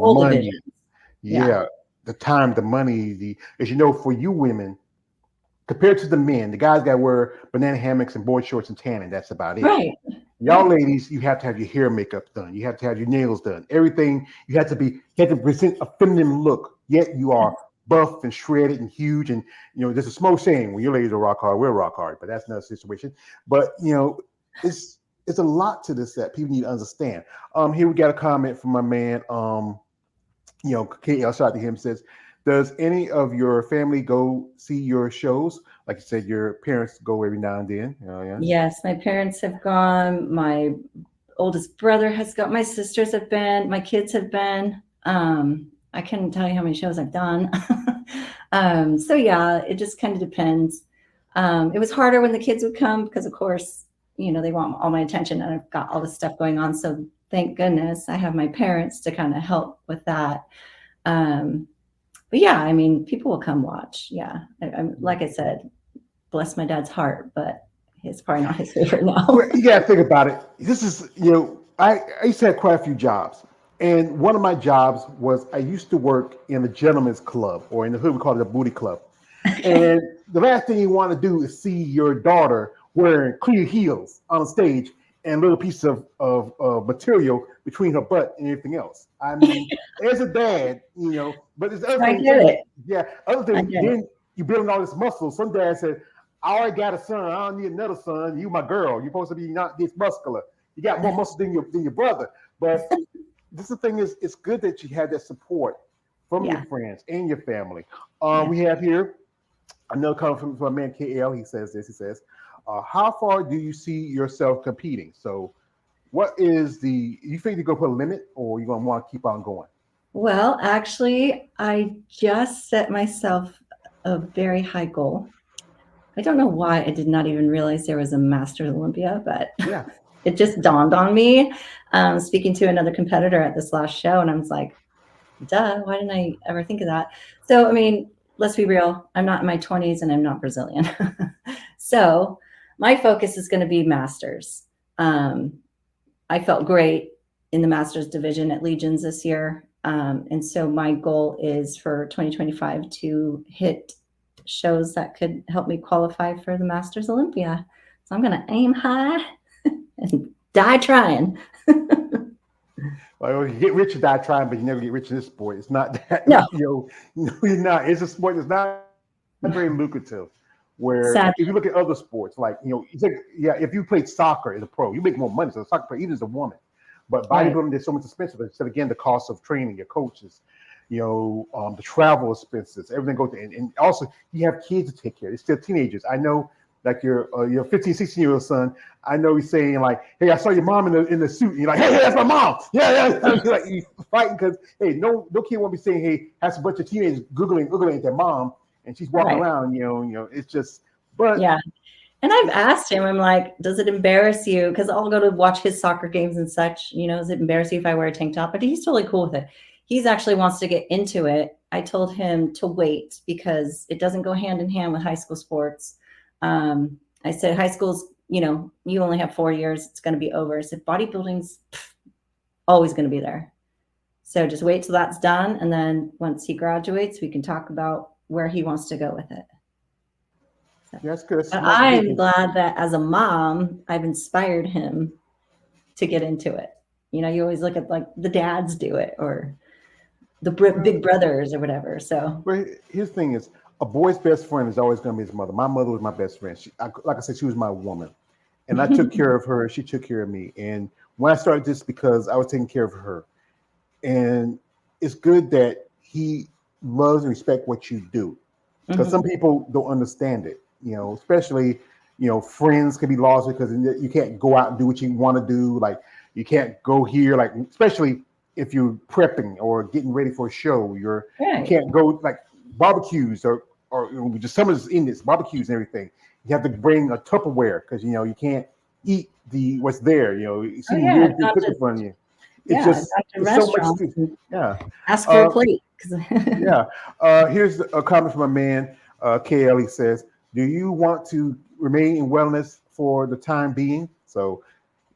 All money. divisions. Yeah. Yeah, the time, the money, as you know, for you women, compared to the men, the guys got to wear banana hammocks and board shorts and tanning. That's about it. Right. Y'all Right. ladies, you have to have your hair makeup done. You have to have your nails done. Everything you have to present a feminine look. Yet you are buff and shredded and huge. And there's a small saying when your ladies are rock hard, we're rock hard. But that's another situation. But it's it's a lot to this that people need to understand. Here we got a comment from my man. KL, shout out to him. Says, does any of your family go see your shows? Like you said, your parents go every now and then. Yeah. Yes, my parents have gone. My oldest brother has got. My sisters have been. My kids have been. I couldn't tell you how many shows I've done. So yeah, it just kind of depends. It was harder when the kids would come because, of course, they want all my attention, and I've got all this stuff going on. So thank goodness I have my parents to kind of help with that. Um, but yeah, I mean, people will come watch. Yeah, like I said, bless my dad's heart, but it's probably not his favorite Well, now. you got to think about it. This is, I used to have quite a few jobs. And one of my jobs was I used to work in a gentleman's club, or in the hood, we call it a booty club. And the last thing you want to do is see your daughter wearing clear heels on stage and little piece of material between her butt and everything else. I mean, as a dad, but there's other I things. get it. Yeah, other I things. get it. Then you building all this muscle. Some dad said, I already got a son. I don't need another son. You my girl. You're supposed to be not this muscular. You got more muscle than your brother. But this the thing is, it's good that you have that support from your Yeah. friends and your family. Yeah. We have here another comment from my man KL. He says this. He says, "How far do you see yourself competing?" So, what is you think you're gonna put a limit, or you gonna want to keep on going? Well, actually, I just set myself a very high goal. I don't know why I did not even realize there was a Masters Olympia, but Yeah, it just dawned on me. Speaking to another competitor at this last show, and I was like, duh, why didn't I ever think of that? So, I mean, let's be real. I'm not in my 20s and I'm not Brazilian. So, my focus is going to be Masters. Um, I felt great in the Masters division at Legions this year. And so, my goal is for 2025 to hit shows that could help me qualify for the Masters Olympia. So, I'm going to aim high and die trying. well, you get rich or die trying, but you never get rich in this sport. It's not that No, no, you're not. It's a sport that's not very lucrative. Where if you look at sad. other sports, like if you played soccer as a pro, you make more money as a soccer player, even as a woman. But Right. bodybuilding is so much expensive. Instead, again, the cost of training your coaches, the travel expenses, everything goes. And also, you have kids to take care of. They're still teenagers. I know, like your 15, 16-year-old son. I know he's saying like, "Hey, I saw your mom in the suit." And you're like, "Hey, that's my mom." Yeah, yeah. You're like you fighting because hey, no kid won't be saying, "Hey, has a bunch of teenagers googling at their mom," and she's walking Right. around. It's just. But Yeah. And I've asked him, I'm like, does it embarrass you? Because I'll go to watch his soccer games and such. Does it embarrass you if I wear a tank top? But he's totally cool with it. He's actually wants to get into it. I told him to wait because it doesn't go hand in hand with high school sports. I said, high school's, you only have 4 years. It's going to be over. I said, bodybuilding's always going to be there. So just wait till that's done. And then once he graduates, we can talk about where he wants to go with it. So, yeah, that's good. That's but smart to do. I'm glad that as a mom, I've inspired him to get into it. You always look at like the dads do it or the Well, big brothers or whatever. So, Well, his thing is a boy's best friend is always going to be his mother. My mother was my best friend. Like I said, she was my woman, and I took care of her. She took care of me. And when I started this, because I was taking care of her, and it's good that he loves and respect what you do, because some mhm. people don't understand it. Especially friends can be lost because you can't go out and do what you want to do. Like you can't go here, like especially if you're prepping or getting ready for a show. You Right. can't go like barbecues or just summer's in this barbecues and everything. You have to bring a Tupperware because you can't eat what's there. You Oh see yeah, weird it's thing not cooked in just front of you. It's yeah, it's just not to it's so much. restaurants and Yeah. ask for a Uh, plate. yeah. Here's a comment from a man, KL. He says, "Do you want to remain in wellness for the time being?" So,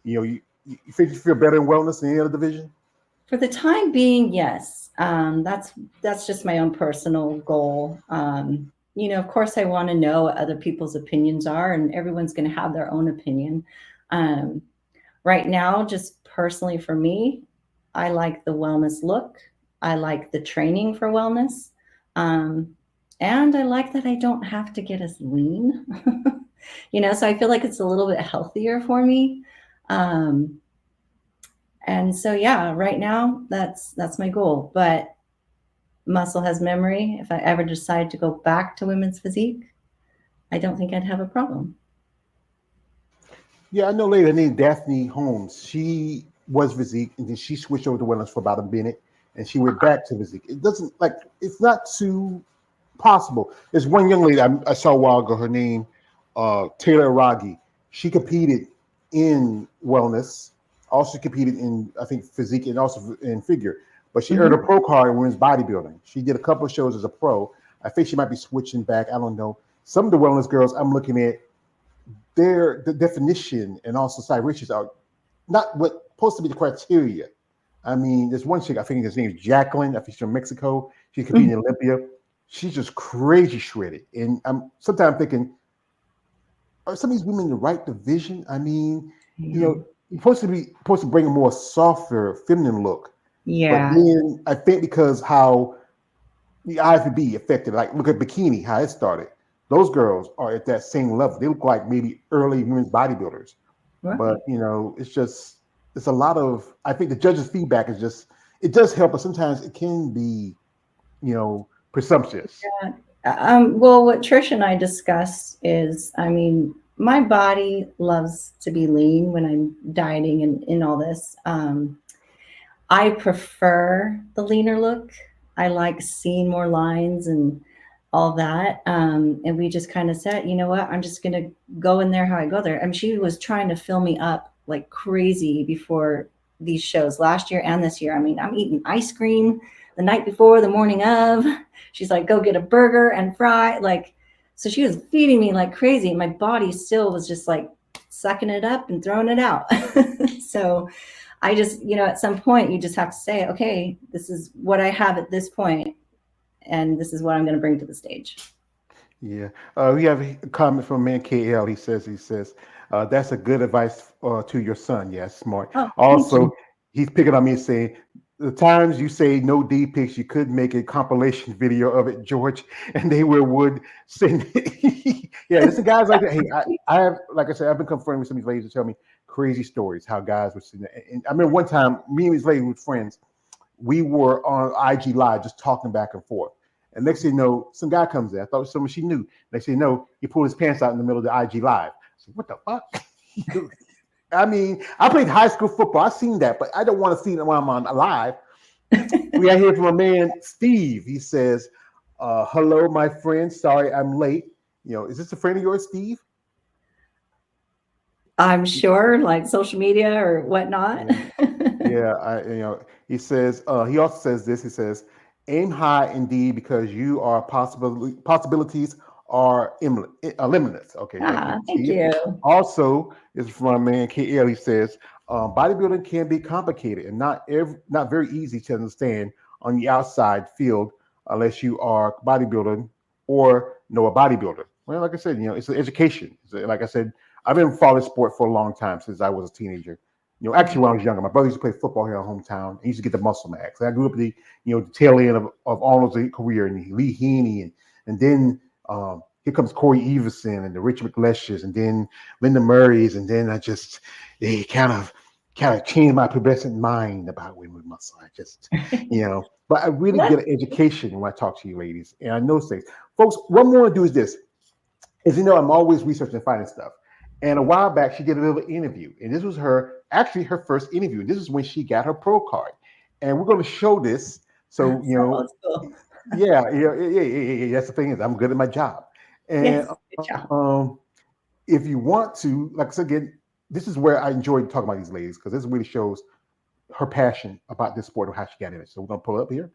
you think you feel better in wellness than any other division? For the time being, yes. That's just my own personal goal. Of course, I want to know what other people's opinions are, and everyone's going to have their own opinion. Um, right now, just personally for me, I like the wellness look. I like the training for wellness. Um, and I like that I don't have to get as lean. So I feel like it's a little bit healthier for me. Um, and so yeah, right now that's my goal. But muscle has memory. If I ever decide to go back to women's physique, I don't think I'd have a problem. Yeah, I know a lady named Daphne Holmes. She was physique, and then she switched over to wellness for about a minute, and she went back to physique. It doesn't like it's not too possible. There's one young lady I saw a while ago. Her name, Taylor Aragi. She competed in wellness, also competed in I think physique and also in figure. But she earned a Hmm. pro card in women's bodybuilding. She did a couple of shows as a pro. I think she might be switching back. I don't know. Some of the wellness girls I'm looking at, their the definition and also side ratios are not what supposed to be the criteria. I mean, there's one chick, I think his name is Jacqueline. I think she's from Mexico. She's competing in Olympia. She's just crazy shredded. And I'm sometimes thinking, are some of these women in the right division? I mean, Yeah. you're supposed to bring a more softer, feminine look. But Yeah. then I think because how the IFBB affected, like look at bikini, how it started. Those girls are at that same level. They look like maybe early women's bodybuilders. But Right. it's a lot of I think the judges' feedback is just it does help, but sometimes it can be, presumptuous. Well, what Trish and I discuss is, I mean, my body loves to be lean when I'm dieting and in all this. I prefer the leaner look. I like seeing more lines and all that. And we just kind of said, you know what? I'm just going to go in there how I go there. I mean, she was trying to fill me up like crazy before these shows last year and this year. I mean, I'm eating ice cream the night before, the morning of. She's like, go get a burger and fry. Like, so she was feeding me like crazy. My body still was just like sucking it up and throwing it out. So, I just, at some point, you just have to say, okay, this is what I have at this point, and this is what I'm going to bring to the stage. Yeah. We have a comment from man KL. He says, that's a good advice to your son. Yes, smart. Oh, thank Also, you. he's picking on me and saying, the times you say no D pics, you could make a compilation video of it, George, and they would send it. Yeah, there's some guys like that. Hey, I have, like I said, I've been confronted with some of these ladies who tell me crazy stories, how guys were sitting there. And I remember one time, me and these ladies were friends, we were on IG Live just talking back and forth. And next thing you know, some guy comes in. I thought it was someone she knew. Next thing you know, he pulled his pants out in the middle of the IG Live. I said, what the fuck? I mean, I played high school football. I've seen that, but I don't want to see it when I'm on live. We got here from a man, Steve. He says, hello, my friend. Sorry I'm late. Is this a friend of yours, Steve? I'm sure, like social media or whatnot. Yeah. Yeah, he says, he also says this, he says, aim high indeed because you are possibilities are limitless. Okay, thank you, Thank Steve. you. Also, this is from my man KL. He says, bodybuilding can be complicated and not very easy to understand on the outside field unless you are bodybuilding or know a bodybuilder. Well, like I said, it's an education. Like I said, I've been following sport for a long time since I was a teenager. Actually, when I was younger, my brother used to play football here in our hometown. He used to get the muscle max. I grew up at the tail end of Arnold's career and Lee Heaney, and then here comes Corey Everson and the Rich McLeishes, and then Linda Murray's, and then they kind of changed my progressive mind about women with muscle. But I really Well, get an education when I talk to you ladies, and I know things, folks. What I'm going to do is this: I'm always researching and finding stuff. And a while back, she did a little interview, and this was her first interview. This is when she got her pro card, and we're going to show this. So so old school. yeah. That's the thing is, I'm good at my job, and Yes, good job. if you want to, like I said again, this is where I enjoy talking about these ladies because this really shows her passion about this sport or how she got in it. So we're going to pull it up here.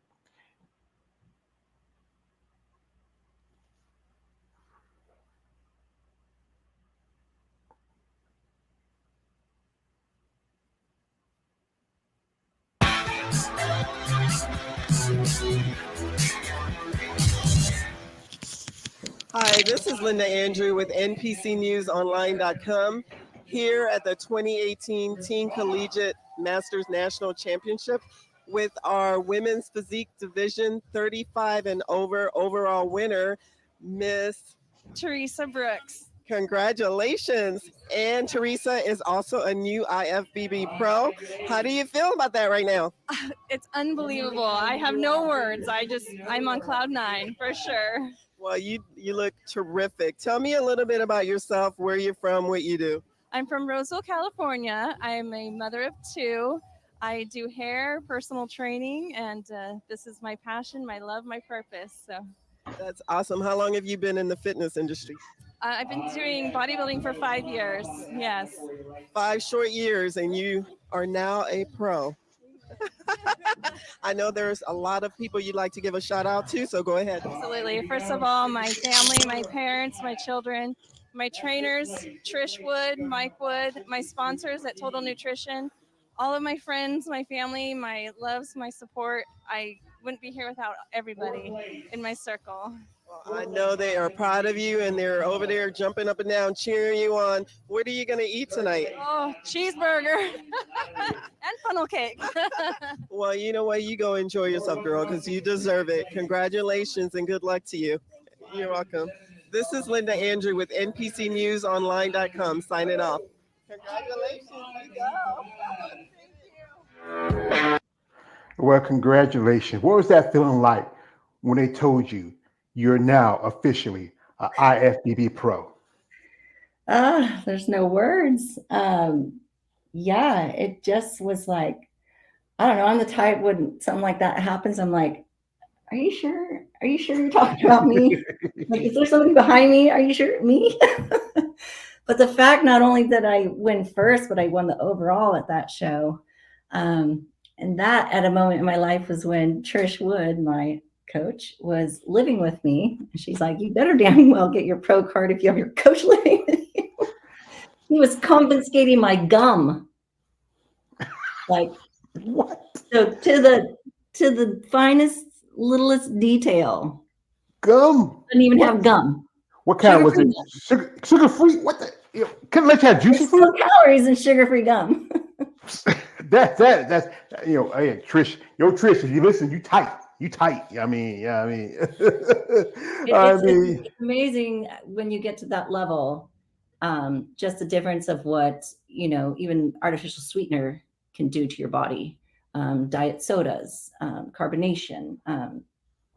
Hi, this is Linda Andrew with NPCNewsOnline.com here at the 2018 Teen Collegiate Masters National Championship with our Women's Physique Division 35 and over overall winner, Miss Teresa Brooks. Congratulations. And Teresa is also a new IFBB pro. How do you feel about that right now? It's unbelievable. I have no words. I'm on cloud nine for sure. Well, you look terrific. Tell me a little bit about yourself, where you're from, what you do. I'm from Roseville, California. I'm a mother of two. I do hair, personal training, and this is my passion, my love, my purpose. So That's awesome. How long have you been in the fitness industry? I've been doing bodybuilding for 5 years. Yes. 5 short years, and you are now a pro. I know there's a lot of people you'd like to give a shout out to, so go ahead. Absolutely. First of all, my family, my parents, my children, my trainers, Trish Wood, Mike Wood, my sponsors at Total Nutrition, all of my friends, my family, my loves, my support. I wouldn't be here without everybody in my circle. I know they are proud of you, and they're over there jumping up and down, cheering you on. What are you going to eat tonight? Oh, cheeseburger and funnel cake. Well, you know what? You go enjoy yourself, girl, because you deserve it. Congratulations and good luck to you. You're welcome. This is Linda Andrew with NPCNewsOnline.com signing off. Congratulations, you go. Thank you. Well, congratulations. What was that feeling like when they told you you're now officially an IFBB pro? There's no words. Yeah, it just was like, I don't know. I'm the type when something like that happens, I'm like, are you sure? Are you sure you're talking about me? Like, is there somebody behind me? Are you sure? Me? But the fact not only that I win first, but I won the overall at that show. And that at a moment in my life was when Trish Wood, my coach, was living with me. And she's like, you better damn well get your pro card if you have your coach living with you. He was confiscating my gum. Like, What? so to the finest, littlest detail. Gum? Didn't even have gum. What kind was it? Sugar-free Sugar free? What the? Couldn't let you have juicy There's fruit? still calories in sugar-free gum. That's hey Trish, Trish, if you listen, you tight. I mean, It's amazing when you get to that level. Just the difference of what even artificial sweetener can do to your body. Diet sodas, carbonation,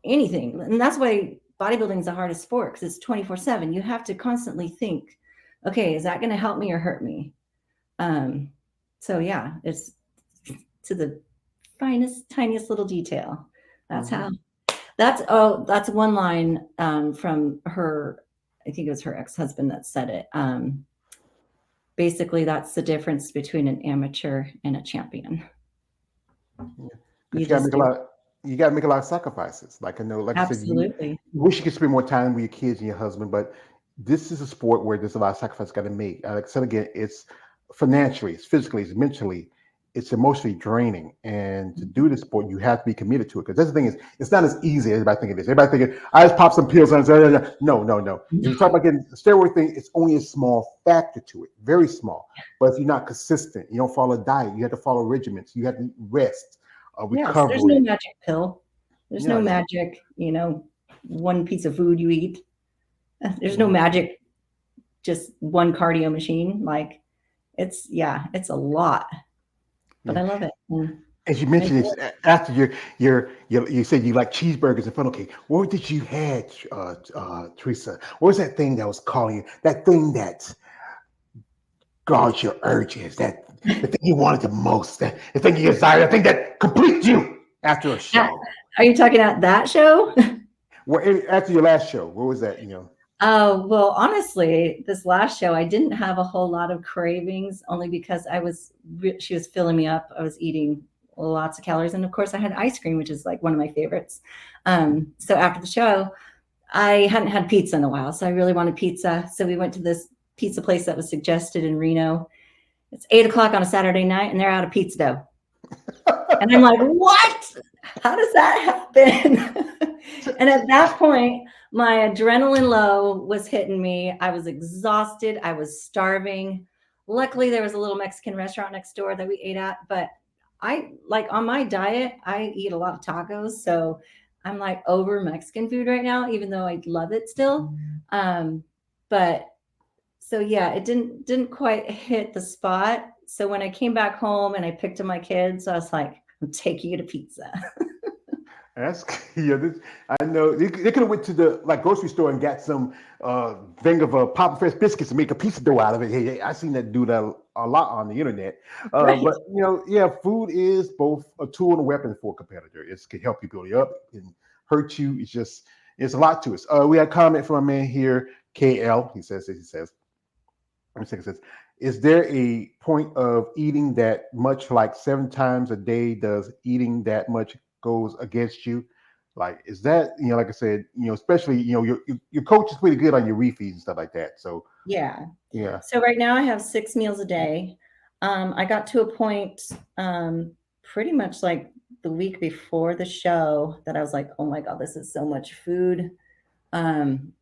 anything, and that's why bodybuilding is the hardest sport because it's 24/7. You have to constantly think, okay, is that going to help me or hurt me? So yeah, it's to the finest, tiniest little detail. That's how. That's one line from her. I think it was her ex-husband that said it. Basically, that's the difference between an amateur and a champion. Yeah. You gotta make a lot of sacrifices. Like I know, like absolutely. I said, you wish you could spend more time with your kids and your husband, but this is a sport where there's a lot of sacrifices got to make. Like I said again, it's financially, it's physically, it's mentally, it's emotionally draining. And to do this sport, you have to be committed to it. Because that's the thing is, it's not as easy as everybody thinking it is. Everybody thinking, I just pop some pills and no. If you talk about getting the steroid thing, it's only a small factor to it, very small. But if you're not consistent, you don't follow a diet, you have to follow regimens, you have to rest, recovery. Yes, there's no magic pill. There's no magic, one piece of food you eat. There's no magic, just one cardio machine. Like it's a lot. But I love it. As you mentioned, it's after you said you like cheeseburgers and funnel cake. What did you had, Teresa? What was that thing that was calling you? That thing that guards your urges? The thing you wanted the most? The thing you desired? The thing that completes you after a show? Are you talking about that show? Well, after your last show, what was that? Oh, well, honestly, this last show, I didn't have a whole lot of cravings only because she was filling me up. I was eating lots of calories. And of course I had ice cream, which is like one of my favorites. So after the show, I hadn't had pizza in a while. So I really wanted pizza. So we went to this pizza place that was suggested in Reno. It's 8:00 on a Saturday night and they're out of pizza dough. And I'm like, what? How does that happen? And at that point, my adrenaline low was hitting me. I was exhausted. I was starving. Luckily, there was a little Mexican restaurant next door that we ate at. But I like on my diet, I eat a lot of tacos. So I'm like over Mexican food right now, even though I love it still. But so yeah, it didn't quite hit the spot. So when I came back home and I picked up my kids, I was like, I'm taking you to pizza. That's yeah. I know they could have went to the grocery store and got some thing of Papa Fresh biscuits and make a pizza dough out of it. Hey, I seen that do that a lot on the internet. Right. But yeah, food is both a tool and a weapon for a competitor. It can help you build you up and hurt you. It's a lot to it. We had a comment from a man here, KL. He says, let me see, it says, is there a point of eating that much, like 7 times a day? Does eating that much goes against you? Like, is that, like I said, especially, your coach is pretty good on your refeeds and stuff like that. So Yeah. yeah. So right now I have 6 meals a day. I got to a point pretty much like the week before the show that I was like, oh my God, this is so much food. And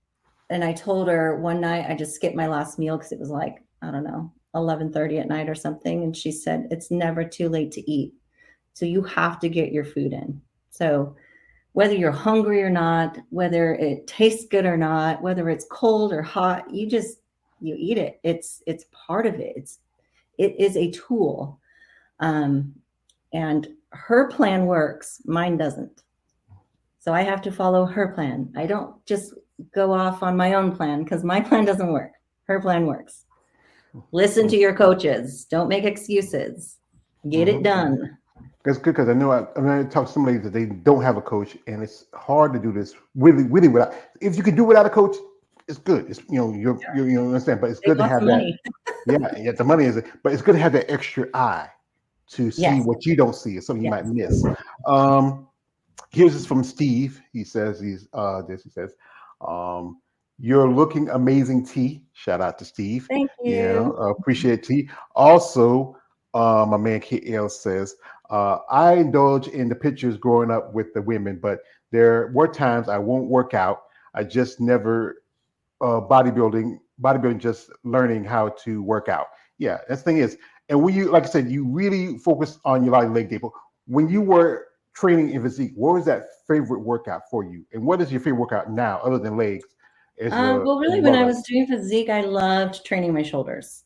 I told her one night I just skipped my last meal because it was like, I don't know, 11:30 at night or something. And she said, it's never too late to eat. So you have to get your food in. So whether you're hungry or not, whether it tastes good or not, whether it's cold or hot, you eat it. It's part of it. It is a tool. And her plan works, mine doesn't. So I have to follow her plan. I don't just go off on my own plan because my plan doesn't work. Her plan works. Listen to your coaches. Don't make excuses. Get it done. That's good because I know I talk to somebody that they don't have a coach, and it's hard to do this really without. If you can do without a coach, it's good. It's you understand, but it's good to have that. Yeah, the money is, but it's good to have that extra eye to see what you don't see. It's something you might miss. Here's this from Steve. He says He says, you're looking amazing, T. Shout out to Steve. Thank you. Appreciate T. Also, my man KL says, I indulge in the pictures growing up with the women, but there were times I won't work out. I just never bodybuilding, just learning how to work out. Yeah, that's the thing is, and when you, like I said, you really focus on your leg day. But when you were training in physique, what was that favorite workout for you? And what is your favorite workout now, other than legs? Well, really, when I was doing physique, I loved training my shoulders.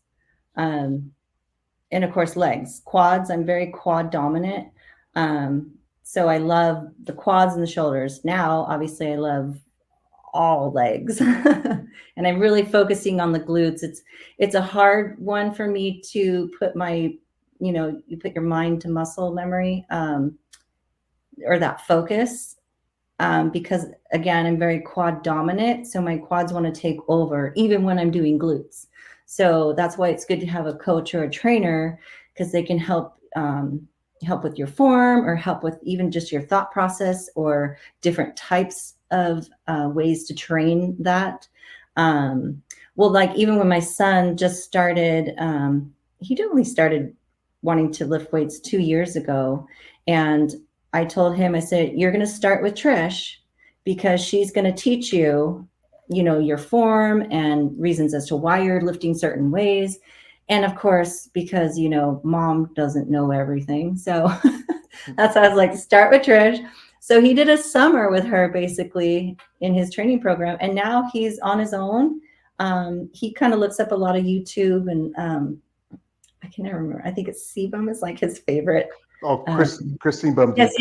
And of course, legs, quads. I'm very quad dominant. So I love the quads and the shoulders. Now, obviously, I love all legs. And I'm really focusing on the glutes. It's a hard one for me to put my, you put your mind to muscle memory, or that focus. Because again, I'm very quad dominant. So my quads want to take over even when I'm doing glutes. So that's why it's good to have a coach or a trainer, because they can help with your form, or help with even just your thought process, or different types of ways to train that. Well, like even when my son just started, he only started wanting to lift weights 2 years ago. And I told him, I said, you're going to start with Trish, because she's going to teach you, your form and reasons as to why you're lifting certain ways. And of course, because, mom doesn't know everything. So that's why I was like, start with Trish. So he did a summer with her basically in his training program. And now he's on his own. He kind of looks up a lot of YouTube, and I can never remember. I think it's Sebum is like his favorite. Oh, Christine Bum. Yes.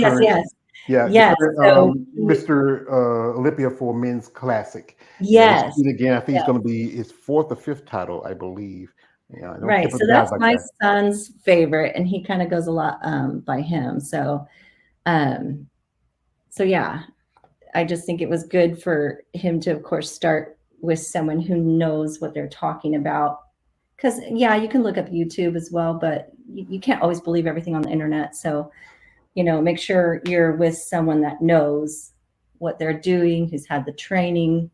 Yeah. Yes. Mr. Olympia for men's classic. Yes. Again, I think it's going to be his 4th or 5th title, I believe. Yeah. Right. So that's my son's favorite, and he kind of goes a lot by him. So yeah, I just think it was good for him to, of course, start with someone who knows what they're talking about. Because yeah, you can look up YouTube as well, but you can't always believe everything on the internet. So, make sure you're with someone that knows what they're doing, who's had the training.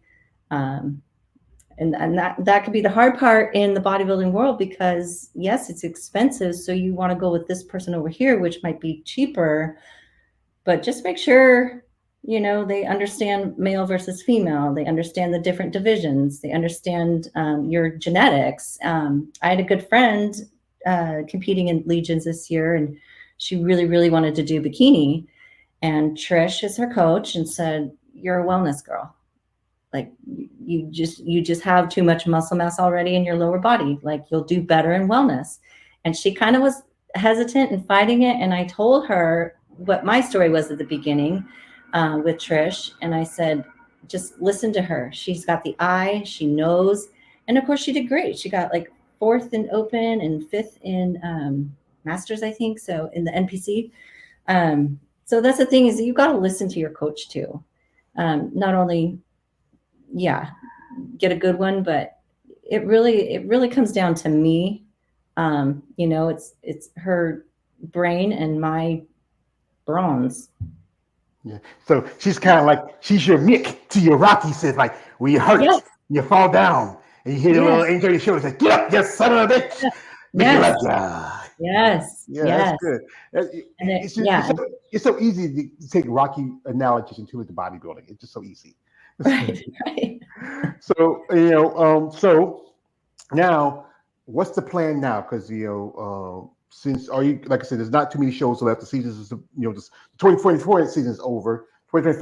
And that could be the hard part in the bodybuilding world, because yes, it's expensive. So you want to go with this person over here, which might be cheaper, but just make sure, they understand male versus female. They understand the different divisions. They understand your genetics. I had a good friend competing in Legions this year, and she really, really wanted to do bikini. And Trish is her coach and said, "You're a wellness girl. Like you just have too much muscle mass already in your lower body. Like you'll do better in wellness." And she kind of was hesitant and fighting it. And I told her what my story was at the beginning with Trish. And I said, just listen to her. She's got the eye, she knows. And of course she did great. She got like 4th in open and 5th in masters, I think. So in the NPC. So that's the thing, is that you got to listen to your coach too. Not only, get a good one, but it really comes down to me. It's her brain and my bronze. Yeah. So she's kind of like, she's your Mick to your Rocky, says like, when you hurt, Yes. you fall down, and you hit a little Yes. angel on your shoulder, say, get up, you son of a bitch. Make it Yes. like, yeah. Yes. Yeah, Yes. that's good. And It's so easy to take Rocky analogies into the bodybuilding. It's just so easy. Right. So so now, what's the plan now? Because since like I said, there's not too many shows left. The season is the 2024 season is over. 2025